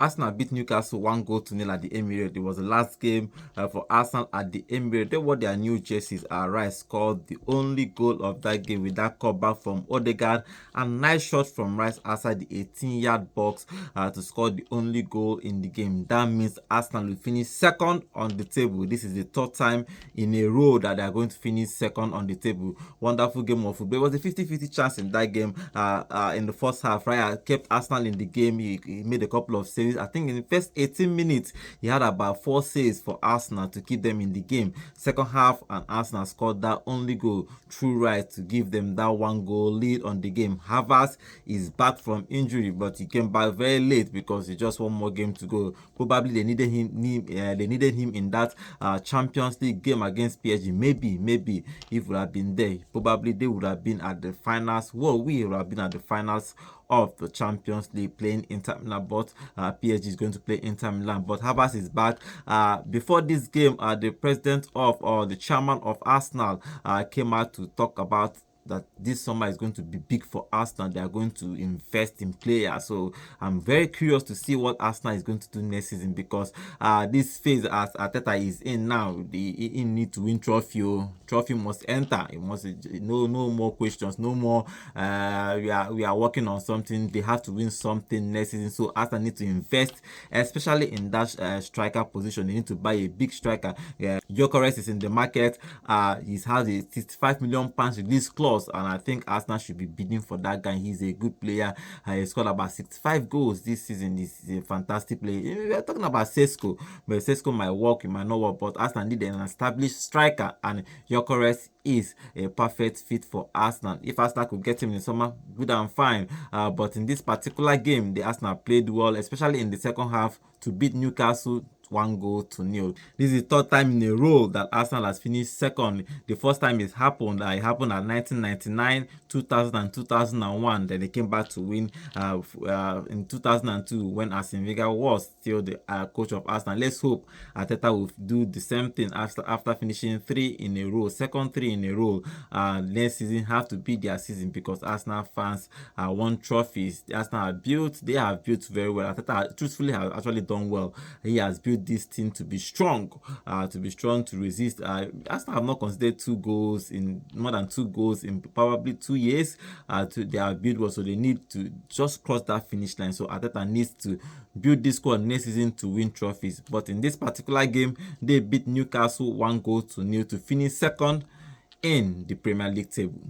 Arsenal beat Newcastle 1-0 at the Emirates. It was the last game for Arsenal at the Emirates. They wore their new jerseys. Rice scored the only goal of that game with that cutback from Odegaard and nice shot from Rice outside the 18-yard box to score the only goal in the game. That means Arsenal will finish second on the table. This is the third time in a row that they are going to finish second on the table. Wonderful game of football. It was a 50-50 chance in that game. In the first half, Raya kept Arsenal in the game. He made a couple of saves. I think in the first 18 minutes, he had about 4 saves for Arsenal to keep them in the game. Second half, and Arsenal scored that only goal through Rice to give them that 1-goal lead on the game. Havertz is back from injury, but he came back very late because he just one more game to go. Probably they needed him in that Champions League game against PSG. Maybe if he would have been there, probably they would have been at the finals. Well, we would have been at the finals of the Champions League playing Inter Milan, but PSG is going to play Inter Milan. But Havertz is back. Before this game, the president of or the chairman of Arsenal came out to talk about that this summer is going to be big for Arsenal. They are going to invest in players. So I'm very curious to see what Arsenal is going to do next season, because this phase as Arteta is in now, he need to win trophy. Trophy must enter. It must no more questions, no more we are working on something. They have to win something next season. So Arsenal need to invest, especially in that striker position. They need to buy a big striker. Gyökeres is in the market. He has a 65 million pounds release clause, and I think Arsenal should be bidding for that guy. He's a good player. He scored about 65 goals this season. This is a fantastic player. We are talking about Sesko, but Sesko might work, it might not work, but Arsenal need an established striker, and Gyökeres is a perfect fit for Arsenal. If Arsenal could get him in the summer, good and fine. But in this particular game, the Arsenal played well, especially in the second half, to beat Newcastle 1-0. This is the third time in a row that Arsenal has finished second. The first time it happened at 1999, 2000, and 2001. Then they came back to win in 2002 when Arsene Wenger was still the coach of Arsenal. Let's hope Arteta will do the same thing after finishing 3 in a row, second 3 in a row. Next season have to be their season, because Arsenal fans won trophies. The Arsenal they have built very well. Arteta truthfully has actually done well. He has built this team to be strong, to resist. Arsenal have not considered more than two goals in probably 2 years. They have built well, so they need to just cross that finish line. So Arteta needs to build this squad next season to win trophies. But in this particular game, they beat Newcastle 1-0 to finish second in the Premier League table.